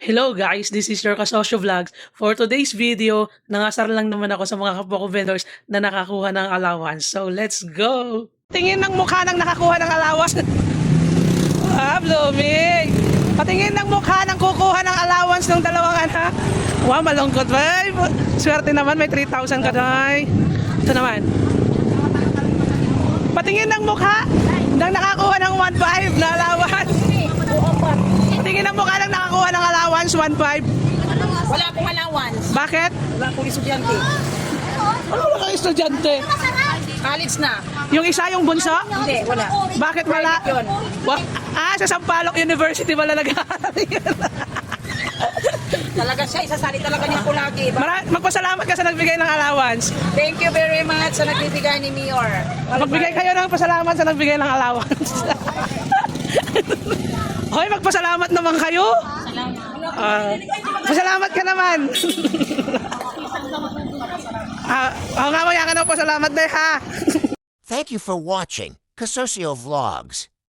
Hello guys, this is your Kasosyo Vlogs. For today's video, nangasar lang naman ako sa mga kapwa ko vendors na nakakuha ng allowance. So let's go! Tingin ng mukha ng nakakuha ng allowance. Blooming! Patingin ng mukha ng kukuha ng allowance ng dalawang anak. Wow, malungkot ba? Swerte naman, may 3,000 ka na. Ito naman. Patingin ng mukha ng nakakuha ng 1,500 na allowance. Tingin ang mukha lang nakakuha ng allowance, 1,500. Wala akong allowance. Bakit? Wala akong estudyante. Ano wala kang estudyante? College na. Yung isa yung bunso? Hindi, wala. Bakit wala? Private yun. Sa Sampaloc University wala nag-aaral yun. Talaga siya, isasali talaga niya ko lagi. Magpasalamat ka sa nagbigay ng allowance. Thank you very much sa nagbibigay ni Mayor. Magbigay kayo ng pasalamat sa nagbigay ng allowance. Hoy, magpasalamat naman kayo. Pasalamat ka naman. Nga mo yan ka na pasalamat din ha. Thank you for watching Kasosyo Vlogs.